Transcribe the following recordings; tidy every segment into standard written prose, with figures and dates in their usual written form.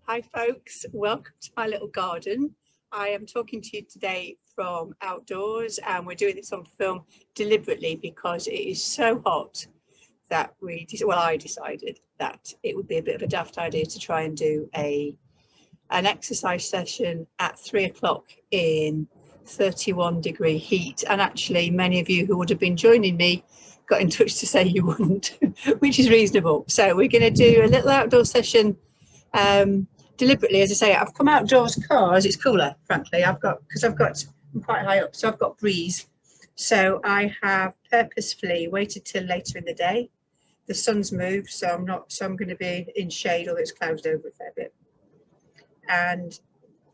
Hi folks, welcome to my little garden. I am talking to you today from outdoors, and we're doing this on film deliberately because it is so hot that I decided that it would be a bit of a daft idea to try and do an exercise session at 3 o'clock in 31-degree heat. And actually many of you who would have been joining me got in touch to say you wouldn't, which is reasonable. So we're going to do a little outdoor session deliberately. As I say, I've come outdoors because it's cooler, frankly. I'm quite high up, so I've got breeze. So I have purposefully waited till later in the day. The sun's moved, so I'm going to be in shade, although it's clouded over a fair bit. And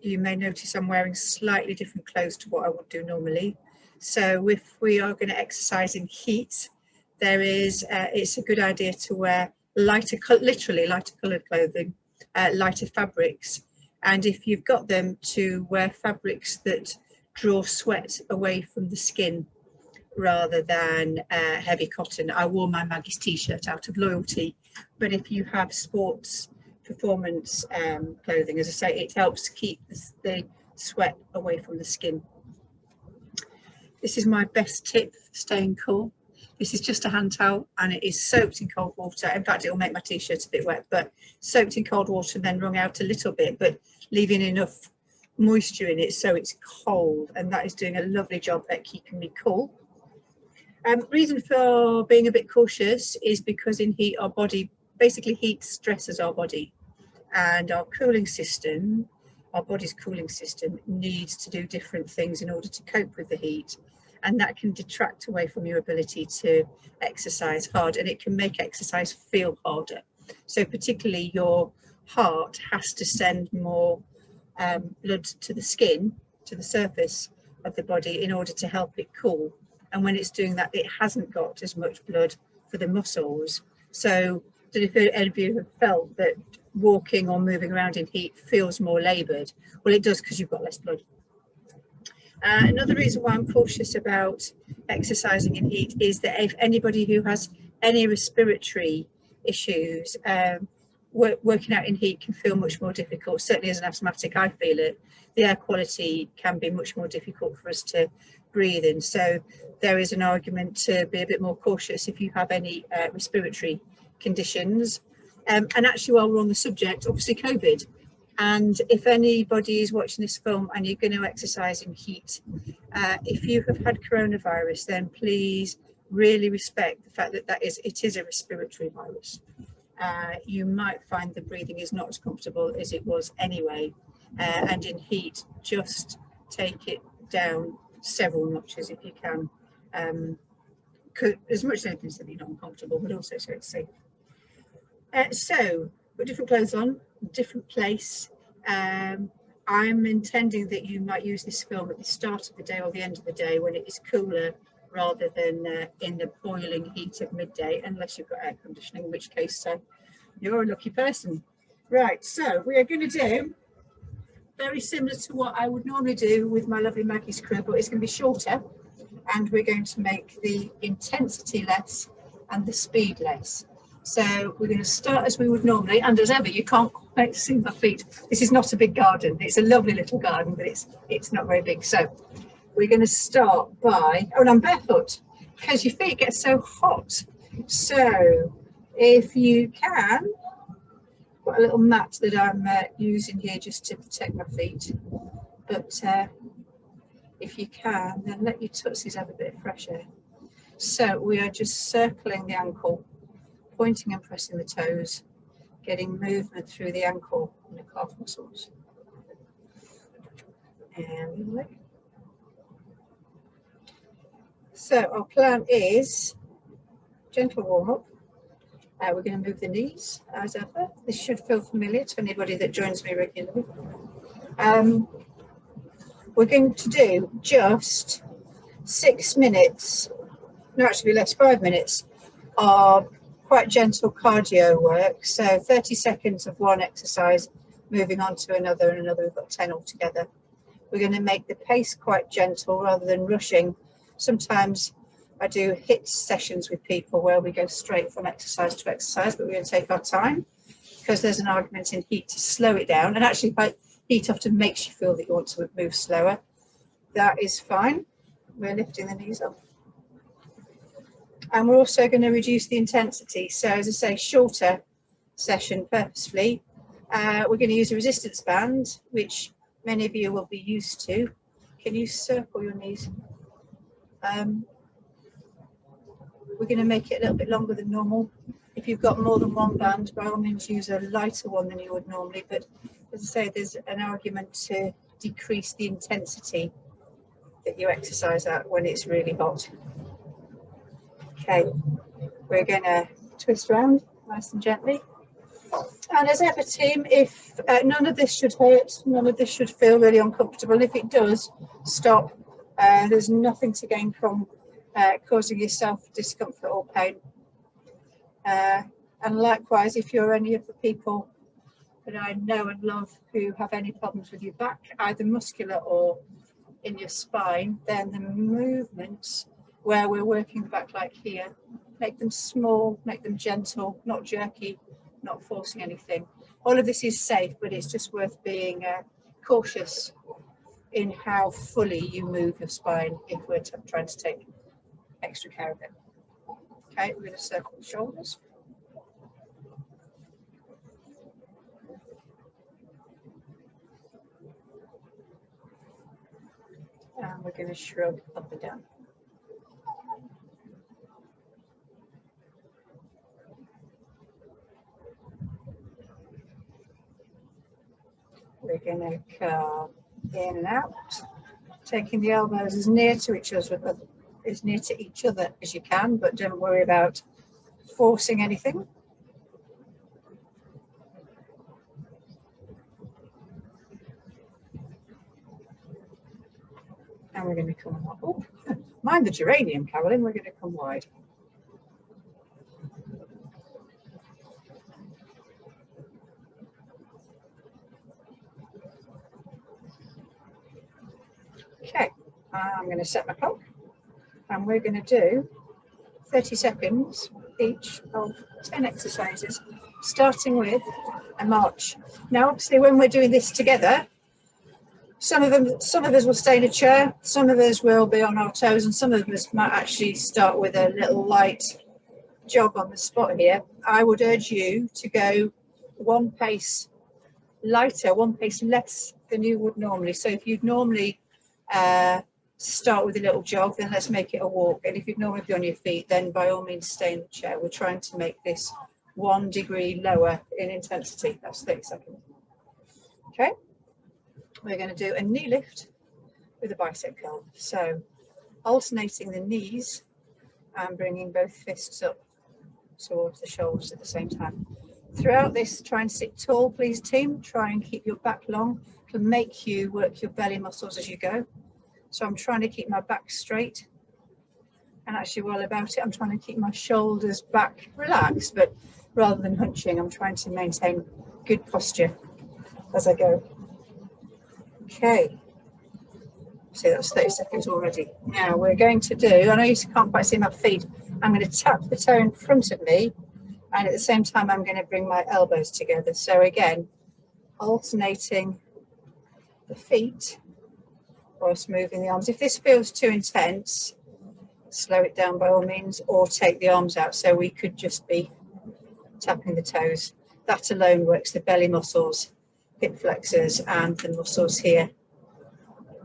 you may notice I'm wearing slightly different clothes to what I would do normally. So if we are going to exercise in heat, it's a good idea to wear literally lighter coloured clothing, lighter fabrics, and if you've got them, to wear fabrics that draw sweat away from the skin rather than heavy cotton. I wore my Maggie's t-shirt out of loyalty, but if you have sports performance clothing, as I say, it helps keep the sweat away from the skin. This is my best tip for staying cool. This is just a hand towel, and it is soaked in cold water. In fact, it will make my t-shirt a bit wet, but soaked in cold water and then wrung out a little bit, but leaving enough moisture in it so it's cold, and that is doing a lovely job at keeping me cool. Reason for being a bit cautious is because in heat, heat stresses our body, and our body's cooling system needs to do different things in order to cope with the heat. And that can detract away from your ability to exercise hard, and it can make exercise feel harder. So particularly your heart has to send more blood to the skin, to the surface of the body, in order to help it cool. And when it's doing that, it hasn't got as much blood for the muscles. So I don't know if any of you have felt that walking or moving around in heat feels more laboured. Well, it does, because you've got less blood. Another reason why I'm cautious about exercising in heat is that if anybody who has any respiratory issues, working out in heat can feel much more difficult. Certainly as an asthmatic, I feel it. The air quality can be much more difficult for us to breathe in. So there is an argument to be a bit more cautious if you have any respiratory conditions. And actually, while we're on the subject, obviously COVID. And if anybody is watching this film and you're going to exercise in heat, if you have had coronavirus, then please really respect the fact that it is a respiratory virus. You might find the breathing is not as comfortable as it was anyway. And in heat, just take it down several notches if you can. As much as anything, so that you're not uncomfortable, but also so it's safe. So, put different clothes on, different place. I'm intending that you might use this film at the start of the day or the end of the day when it is cooler, rather than in the boiling heat of midday, unless you've got air conditioning, in which case you're a lucky person. Right, so we are going to do very similar to what I would normally do with my lovely Maggie's crew, but it's going to be shorter, and we're going to make the intensity less and the speed less. So we're going to start as we would normally, and as ever, you can't quite see my feet. This is not a big garden. It's a lovely little garden, but it's not very big. So we're going to start by, and I'm barefoot because your feet get so hot. So if you can, got a little mat that I'm using here just to protect my feet. But if you can, then let your tootsies have a bit of fresh air. So we are just circling the ankle, pointing and pressing the toes, getting movement through the ankle and the calf muscles. And the leg. So our plan is gentle warm up. We're going to move the knees as ever. This should feel familiar to anybody that joins me regularly. We're going to do just 6 minutes, no, actually less, 5 minutes of quite gentle cardio work. So 30 seconds of one exercise, moving on to another and another. We've got 10 altogether. We're going to make the pace quite gentle rather than rushing. Sometimes I do HIIT sessions with people where we go straight from exercise to exercise, but we're going to take our time because there's an argument in heat to slow it down. And actually, heat often makes you feel that you want to move slower. That is fine. We're lifting the knees up. And we're also going to reduce the intensity. So as I say, shorter session purposefully. We're going to use a resistance band, which many of you will be used to. Can you circle your knees? We're going to make it a little bit longer than normal. If you've got more than one band, by all means use a lighter one than you would normally. But as I say, there's an argument to decrease the intensity that you exercise at when it's really hot. Okay, we're going to twist around nice and gently. And as ever, team, if none of this should hurt, none of this should feel really uncomfortable. If it does, stop. There's nothing to gain from causing yourself discomfort or pain. And likewise, if you're any of the people that I know and love who have any problems with your back, either muscular or in your spine, then the movements where we're working the back like here, make them small, make them gentle, not jerky, not forcing anything. All of this is safe, but it's just worth being cautious in how fully you move your spine if we're trying to take extra care of it. Okay, we're going to circle the shoulders. And we're going to shrug up and down. We're going to curl in and out, taking the elbows as near to each other as you can, but don't worry about forcing anything. And we're going to come, oh, mind the geranium, Carolyn, we're going to come wide. Okay, I'm going to set my clock and we're going to do 30 seconds each of 10 exercises, starting with a march. Now, obviously, when we're doing this together, some of us will stay in a chair, some of us will be on our toes, and some of us might actually start with a little light jog on the spot here. I would urge you to go one pace lighter, one pace less than you would normally. So if you'd normally start with a little jog, then let's make it a walk. And if you'd normally be on your feet, then by all means stay in the chair. We're trying to make this 1 degree lower in intensity. That's 30 seconds. Okay, we're going to do a knee lift with a bicep curl. So alternating the knees and bringing both fists up towards the shoulders at the same time. Throughout this, try and sit tall, please, team. Try and keep your back long. It'll make you work your belly muscles as you go. So I'm trying to keep my back straight. And actually, while about it, I'm trying to keep my shoulders back relaxed, but rather than hunching, I'm trying to maintain good posture as I go. Okay. So that's 30 seconds already. Now we're going to do, I know you can't quite see my feet, I'm going to tap the toe in front of me, and at the same time I'm going to bring my elbows together. So again, alternating the feet whilst moving the arms. If this feels too intense, slow it down by all means, or take the arms out. So we could just be tapping the toes. That alone works the belly muscles, hip flexors, and the muscles here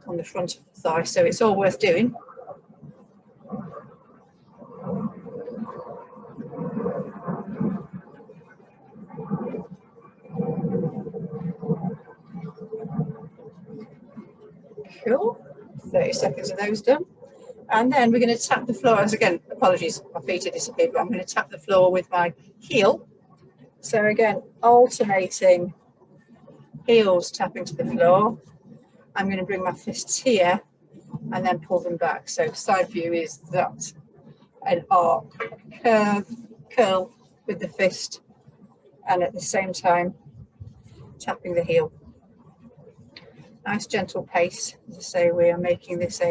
on the front of the thigh. So it's all worth doing. Cool. 30 seconds of those done. And then we're going to tap the floor. As again, apologies, my feet have disappeared, but I'm going to tap the floor with my heel. So again, alternating heels tapping to the floor. I'm going to bring my fists here and then pull them back. So side view is that, an arc, curl with the fist, and at the same time tapping the heel. Nice gentle pace. As I say, we are making this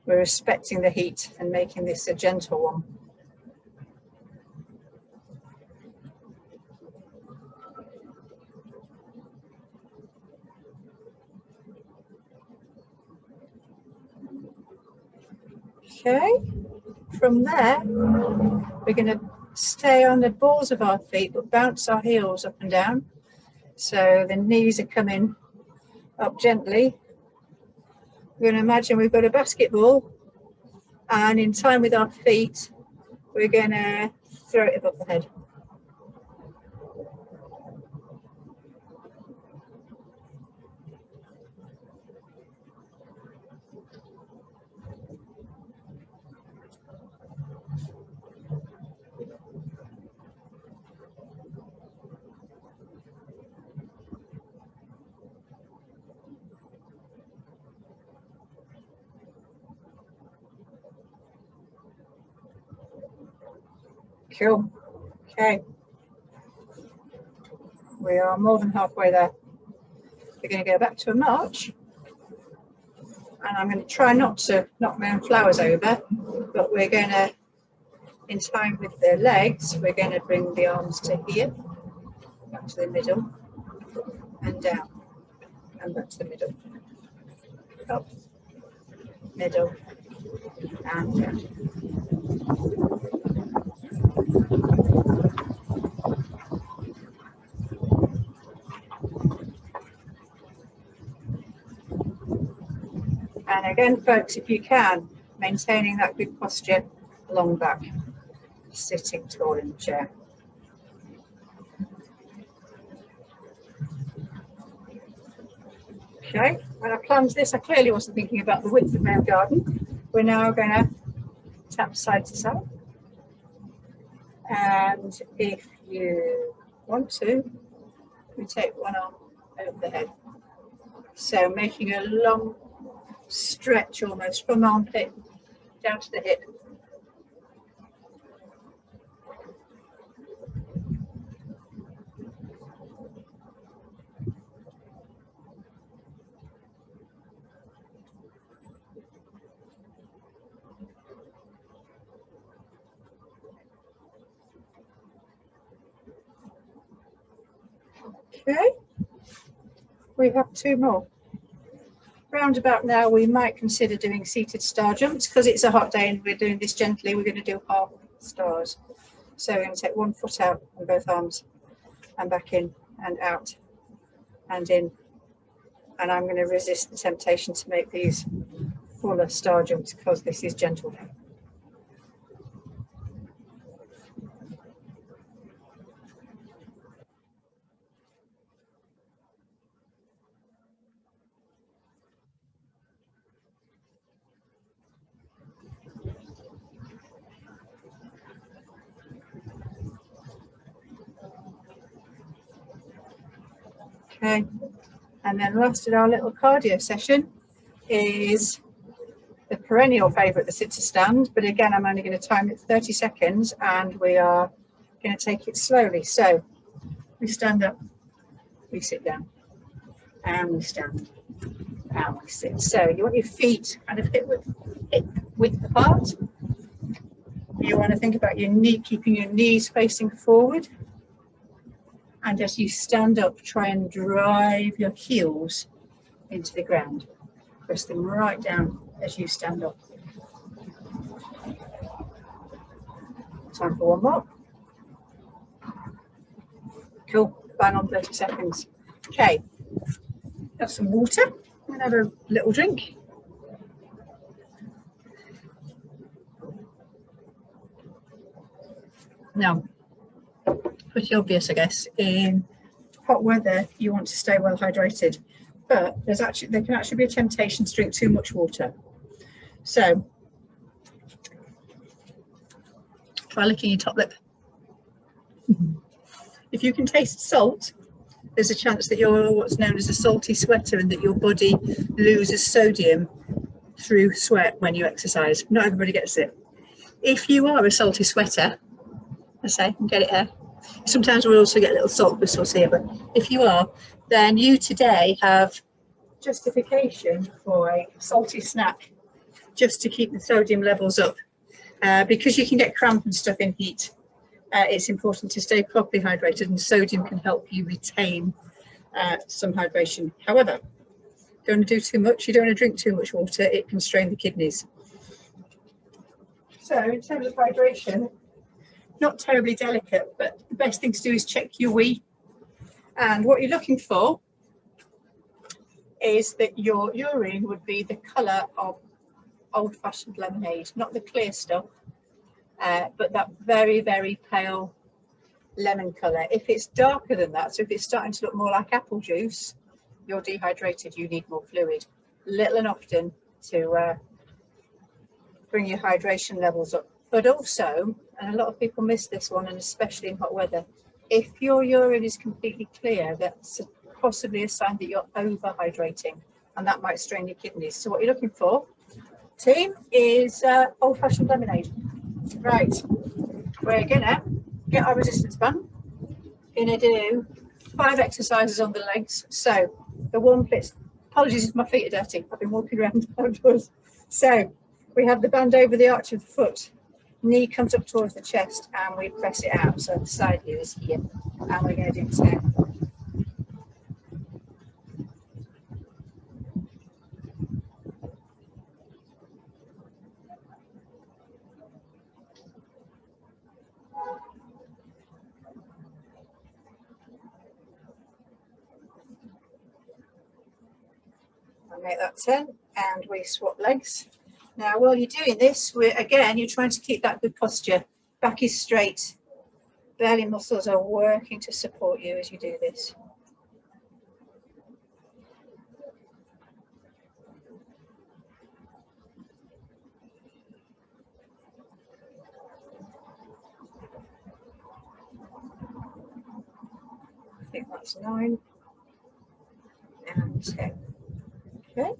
we're respecting the heat and making this a gentle one. Okay, from there, we're going to stay on the balls of our feet, but bounce our heels up and down. So the knees are coming up gently. We're going to imagine we've got a basketball, and in time with our feet, we're going to throw it above the head. Cool. Okay. We are more than halfway there. We're going to go back to a march. And I'm going to try not to knock my own flowers over, but we're going to, in time with the legs, we're going to bring the arms to here, back to the middle, and down, and back to the middle. Up, middle, and down. And again, folks, if you can, maintaining that good posture, long back, sitting tall in the chair. Okay, when I planned this, I clearly wasn't thinking about the width of my garden. We're now going to tap side to side. And if you want to, we take one arm over the head. So making a long stretch almost from armpit down to the hip. Okay, we have two more. Round about now, we might consider doing seated star jumps because it's a hot day and we're doing this gently. We're going to do half stars. So we're going to take one foot out and both arms and back in and out and in. And I'm going to resist the temptation to make these fuller star jumps because this is gentle. Okay, and then last in our little cardio session is the perennial favourite, the sit to stand, but again I'm only going to time it 30 seconds and we are going to take it slowly. So we stand up, we sit down, and we stand, and we sit. So you want your feet kind of hip width apart. You want to think about your knee, keeping your knees facing forward. And as you stand up, try and drive your heels into the ground. Press them right down as you stand up. Time for one more. Cool, bang on 30 seconds. Okay, have some water and have a little drink. Now, pretty obvious, I guess, in hot weather you want to stay well hydrated, but there can actually be a temptation to drink too much water. So try licking your top lip. If you can taste salt, there's a chance that you're what's known as a salty sweater and that your body loses sodium through sweat when you exercise. Not everybody gets it. If you are a salty sweater, I say, get it here. Sometimes we'll also get little salt whistles here, but if you are, then you today have justification for a salty snack just to keep the sodium levels up. Because you can get cramp and stuff in heat, it's important to stay properly hydrated, and sodium can help you retain some hydration. However, don't want to do too much, you don't want to drink too much water, it can strain the kidneys. So in terms of hydration, not terribly delicate, but the best thing to do is check your wee. And what you're looking for is that your urine would be the colour of old-fashioned lemonade, not the clear stuff, but that very, very pale lemon colour. If it's darker than that, so if it's starting to look more like apple juice, you're dehydrated, you need more fluid. Little and often to bring your hydration levels up. But also, and a lot of people miss this one, and especially in hot weather, if your urine is completely clear, that's possibly a sign that you're overhydrating, and that might strain your kidneys. So what you're looking for, team, is old-fashioned lemonade. Right, we're gonna get our resistance band. Gonna do 5 exercises on the legs. So the one fits. Apologies if my feet are dirty. I've been walking around outdoors. So we have the band over the arch of the foot. Knee comes up towards the chest, and we press it out. So the side view is here, and we're going to do 10. I'll make that 10, and we swap legs. Now, while you're doing this, you're trying to keep that good posture. Back is straight. Belly muscles are working to support you as you do this. I think that's 9 and 10. Okay.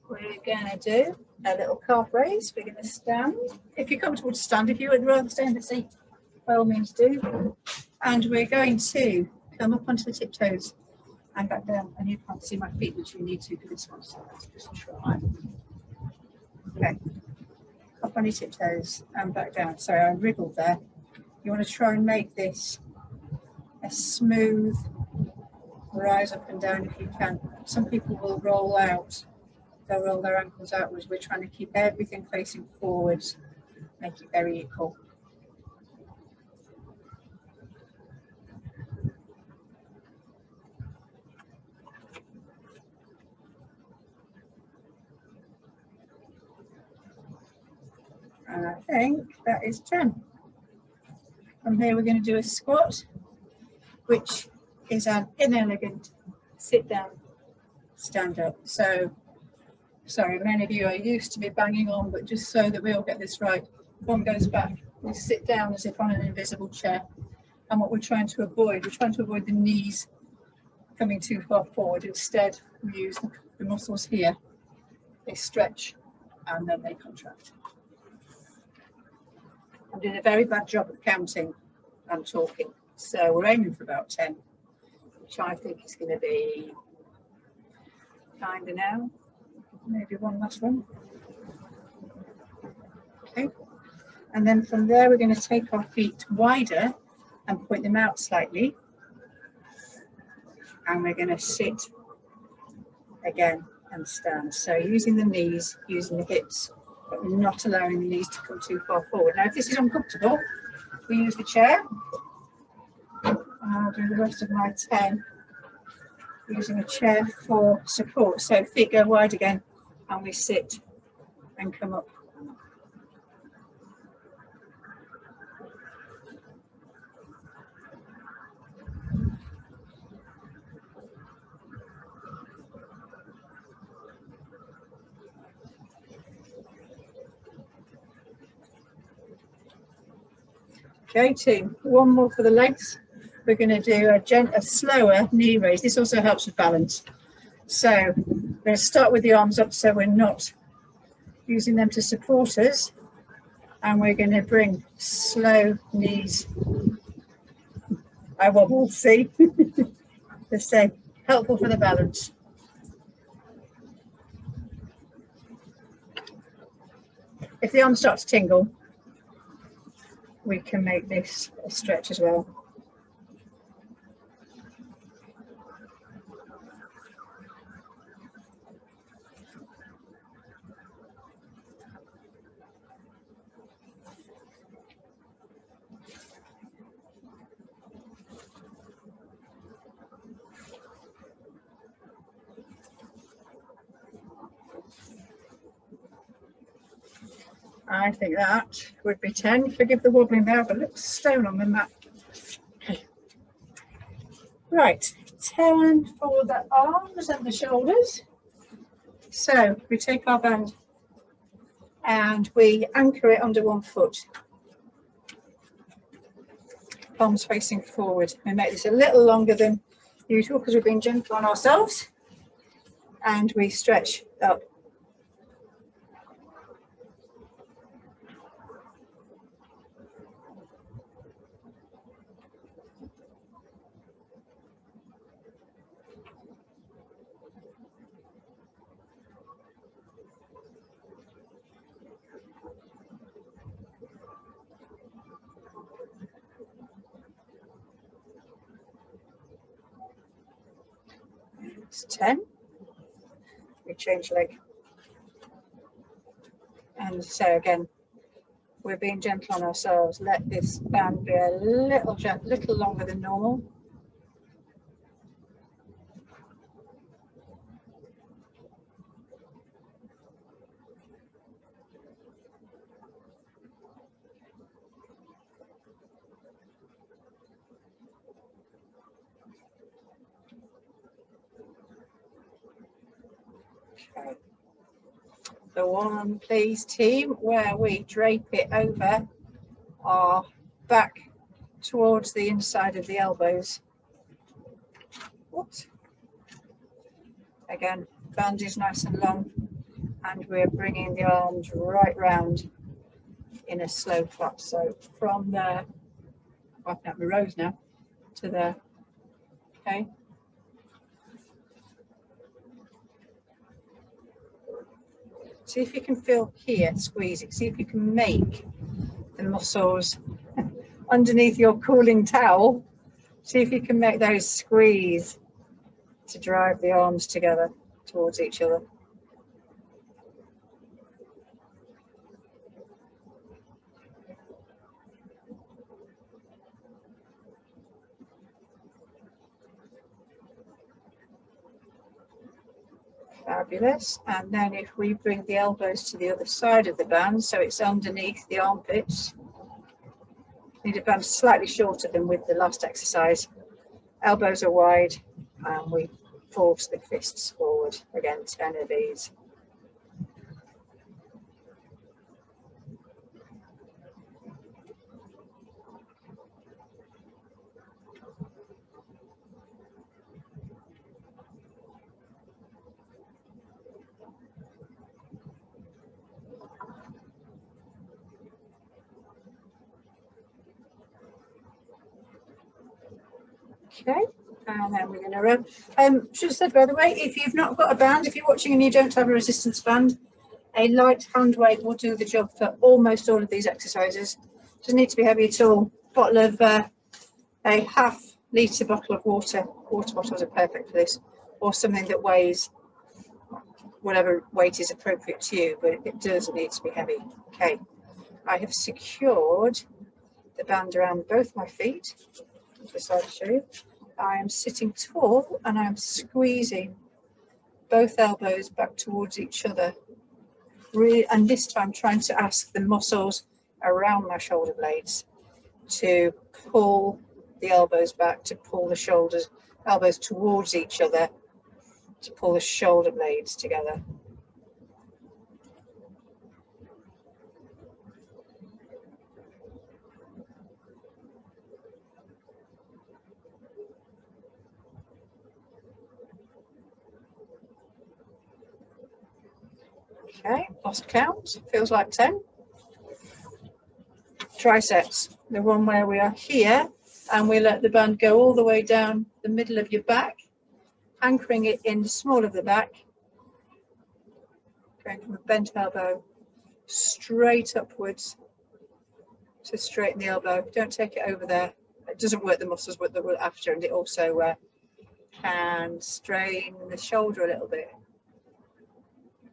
We're going to do a little calf raise. We're going to stand. If you're comfortable to stand, if you would rather stay in the seat, by all means do. And we're going to come up onto the tiptoes and back down. And you can't see my feet, which you need to for this one. So let's just try. Okay. Up on your tiptoes and back down. Sorry, I wriggled there. You want to try and make this a smooth rise up and down if you can. Some people will roll out. They'll roll their ankles outwards. We're trying to keep everything facing forwards, make it very equal. And I think that is 10. From here, we're going to do a squat, which is an inelegant sit down, stand up. So, sorry, many of you are used to me banging on, but just so that we all get this right, one goes back. We sit down as if on an invisible chair. And what we're trying to avoid the knees coming too far forward. Instead, we use the muscles here. They stretch and then they contract. I'm doing a very bad job of counting and talking. So we're aiming for about 10, which I think is going to be kind of now. Maybe one last one. Okay. And then from there, we're going to take our feet wider and point them out slightly. And we're going to sit again and stand. So using the knees, using the hips, but not allowing the knees to come too far forward. Now, if this is uncomfortable, we use the chair. And I'll do the rest of my 10 using a chair for support. So feet go wide again, and we sit and come up. Okay, team, one more for the legs. We're going to do a slower knee raise. This also helps with balance. So we're going to start with the arms up so we're not using them to support us. And we're going to bring slow knees. I wobble, see? Just say, helpful for the balance. If the arms start to tingle, we can make this a stretch as well. I think that would be 10. Forgive the wobbling there, but a little stone on the mat. Okay. Right, 10 for the arms and the shoulders. So we take our band and we anchor it under one foot. Palms facing forward. We make this a little longer than usual because we've been gentle on ourselves. And we stretch up. It's 10. We change leg. And so again, we're being gentle on ourselves. Let this band be a little longer than normal. Okay. The one, please, team, where we drape it over our back towards the inside of the elbows. Whoops. Again, band is nice and long, and we're bringing the arms right round in a slow flap. So from there, wiping out my rows now, to there. Okay. See if you can feel here, squeeze it. See if you can make the muscles underneath your cooling towel. See if you can make those squeeze to drive the arms together towards each other. Fabulous. And then if we bring the elbows to the other side of the band, so it's underneath the armpits, need a band slightly shorter than with the last exercise. Elbows are wide, and we force the fists forward. Again, 10 of these. Okay, and then we're going to run. Should have said, by the way, if you've not got a band, if you're watching and you don't have a resistance band, a light hand weight will do the job for almost all of these exercises. Doesn't need to be heavy at all. Bottle of a half-litre bottle of water. Water bottles are perfect for this, or something that weighs whatever weight is appropriate to you, but it doesn't need to be heavy. Okay, I have secured the band around both my feet. Just to show you, I am sitting tall and I'm squeezing both elbows back towards each other. Really, and this time trying to ask the muscles around my shoulder blades to pull the elbows back, to pull the elbows towards each other, to pull the shoulder blades together. Okay, lost count, feels like 10. Triceps, the one where we are here and we let the band go all the way down the middle of your back, anchoring it in the small of the back, going from a bent elbow straight upwards to straighten the elbow. Don't take it over there. It doesn't work the muscles but the after, and it also can strain the shoulder a little bit.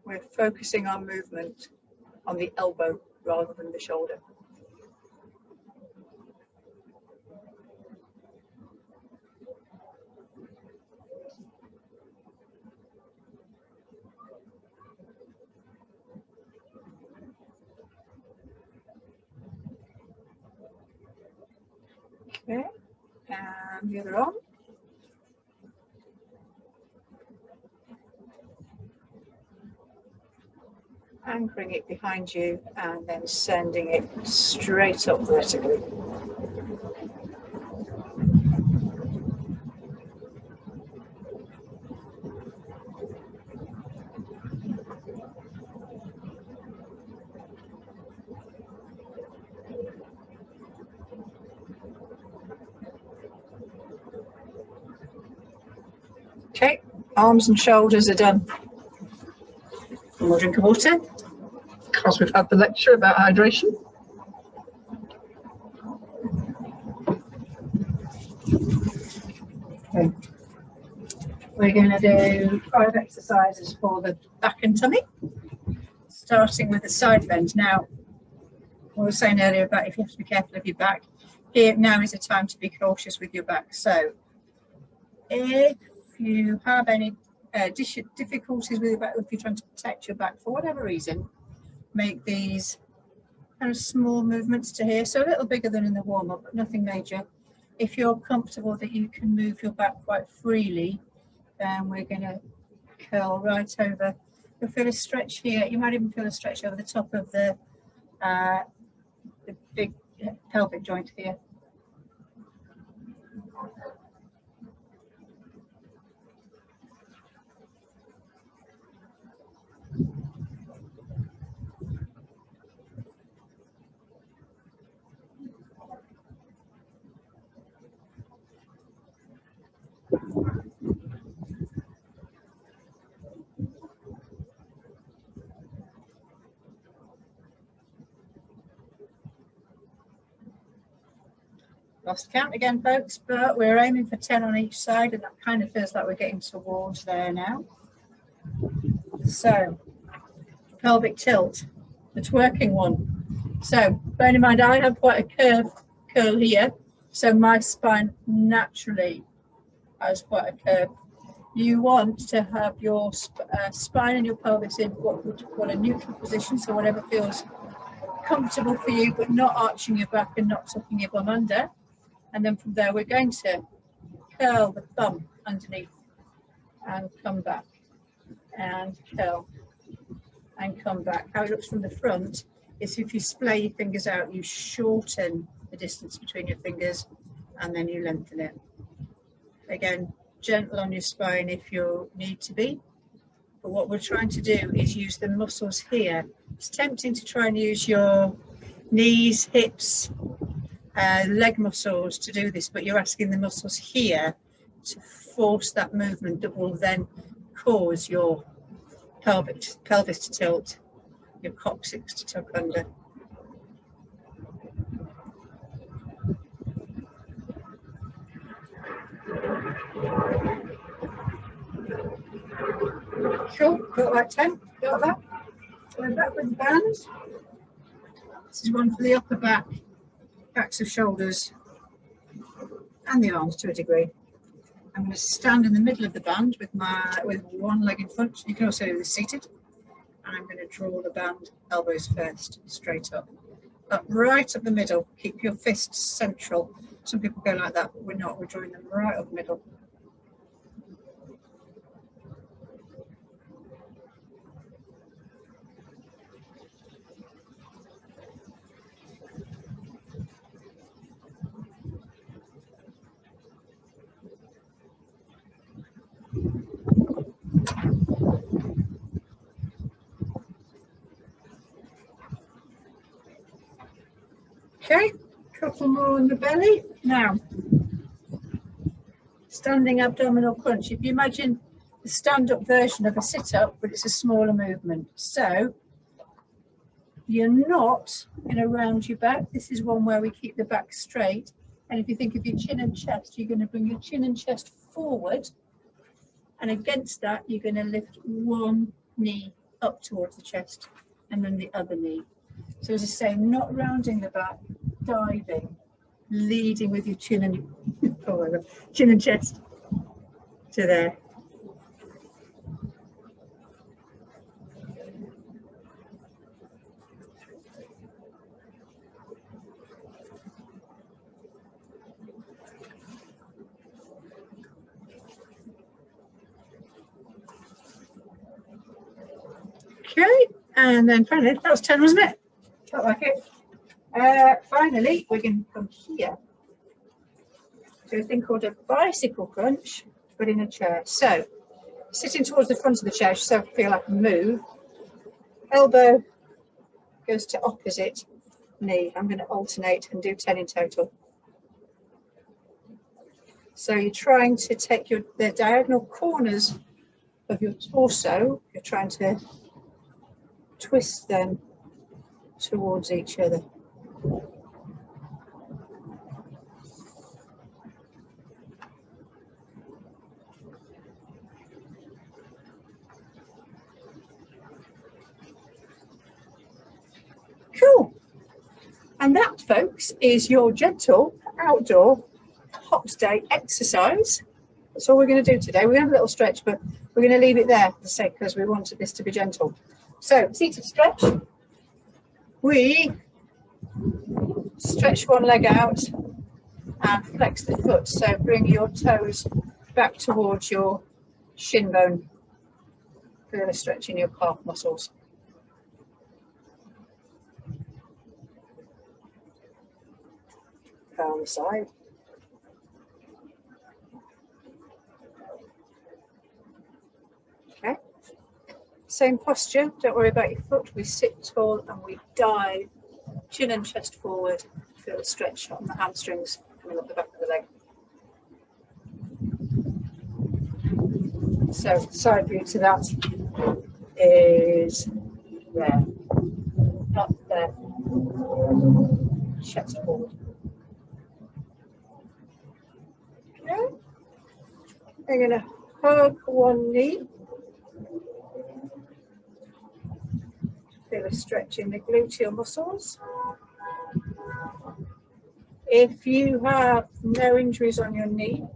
We're focusing our movement on the elbow rather than the shoulder. Okay, and the other arm. Anchoring it behind you and then sending it straight up vertically. Okay, arms and shoulders are done. One more drink of water. Because we've had the lecture about hydration. Okay. We're going to do 5 exercises for the back and tummy, starting with the side bend. Now, I was saying earlier about if you have to be careful of your back, here now is a time to be cautious with your back. So, if you have any difficulties with your back, if you're trying to protect your back for whatever reason, make these kind of small movements to here, so a little bigger than in the warm-up, but nothing major. If you're comfortable that you can move your back quite freely, then we're going to curl right over. You'll feel a stretch here. You might even feel a stretch over the top of the big pelvic joint here. Lost count again, folks, but we're aiming for 10 on each side, and that kind of feels like we're getting towards there now. So, pelvic tilt, the twerking one. So, bearing in mind, I have quite a curl here, so my spine naturally has quite a curve. You want to have your spine and your pelvis in what would call a neutral position, so whatever feels comfortable for you, but not arching your back and not tucking your bum under. And then from there, we're going to curl the thumb underneath and come back and curl and come back. How it looks from the front is if you splay your fingers out, you shorten the distance between your fingers and then you lengthen it. Again, gentle on your spine if you need to be. But what we're trying to do is use the muscles here. It's tempting to try and use your knees, hips, leg muscles to do this, but you're asking the muscles here to force that movement that will then cause your pelvis to tilt, your coccyx to tuck under. Cool, got that 10, got that. We're back with the bands. This is one for the upper back, backs of shoulders, and the arms to a degree. I'm going to stand in the middle of the band with one leg in front. You can also do this seated. And I'm going to draw the band elbows first, straight up right up the middle. Keep your fists central. Some people go like that, but we're not. We're drawing them right up the middle. Okay, couple more on the belly. Now, standing abdominal crunch. If you imagine the stand-up version of a sit-up, but it's a smaller movement. So, you're not going to round your back. This is one where we keep the back straight. And if you think of your chin and chest, you're going to bring your chin and chest forward. And against that, you're going to lift one knee up towards the chest and then the other knee. So as I say, not rounding the back, diving, leading with your chin and chin and chest to there. Okay, and then finally, that was 10, wasn't it? Felt like it. Finally, we're going to come here. Do a thing called a bicycle crunch, but in a chair. So, sitting towards the front of the chair, so I feel I can move. Elbow goes to opposite knee. I'm going to alternate and do 10 in total. So you're trying to take the diagonal corners of your torso, you're trying to twist them towards each other. Cool. And that, folks, is your gentle outdoor hot day exercise. That's all we're going to do today. We're going to have a little stretch, but we're going to leave it there for sake because we wanted this to be gentle. So, seated stretch. We stretch one leg out and flex the foot. So, bring your toes back towards your shin bone. Feel a stretch in your calf muscles. Down the side. Okay. Same posture, don't worry about your foot. We sit tall and we dive, chin and chest forward. Feel a stretch on the hamstrings coming up the back of the leg. So, side view to that is there, not there. Chest forward. Okay. We're going to hug one knee. Feel a stretch in the gluteal muscles. If you have no injuries on your knee,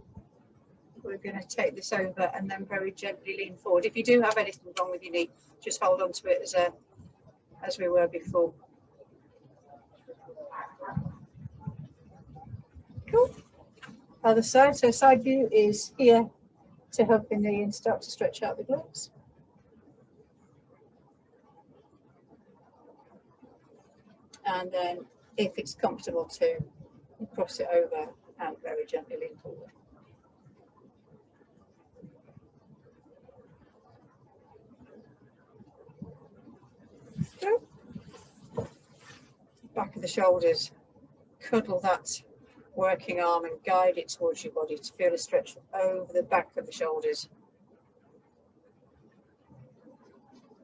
we're going to take this over and then very gently lean forward. If you do have anything wrong with your knee, just hold on to it as we were before. Cool. Other side, so side view is here to hug the knee and start to stretch out the glutes. And then, if it's comfortable to, cross it over and very gently lean forward. Okay. Back of the shoulders, cuddle that working arm and guide it towards your body to feel a stretch over the back of the shoulders,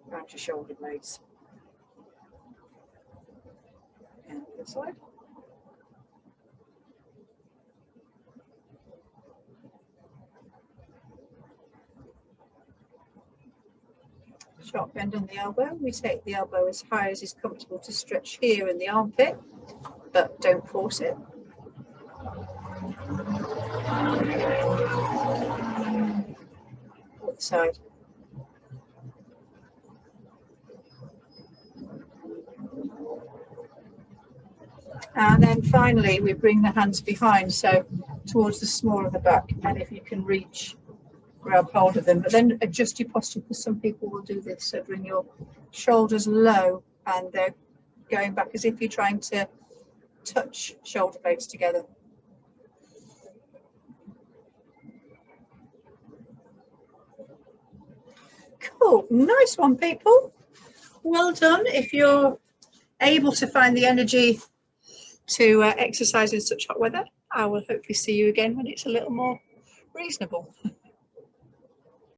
around your shoulder blades. And the other side. Sharp bend on the elbow. We take the elbow as high as is comfortable to stretch here in the armpit, but don't force it. Other side. And then finally, we bring the hands behind, so towards the small of the back. And if you can reach, grab hold of them, but then adjust your posture, because some people will do this. So bring your shoulders low and they're going back as if you're trying to touch shoulder blades together. Cool, nice one, people. Well done. If you're able to find the energy to exercise in such hot weather, I will hopefully see you again when it's a little more reasonable.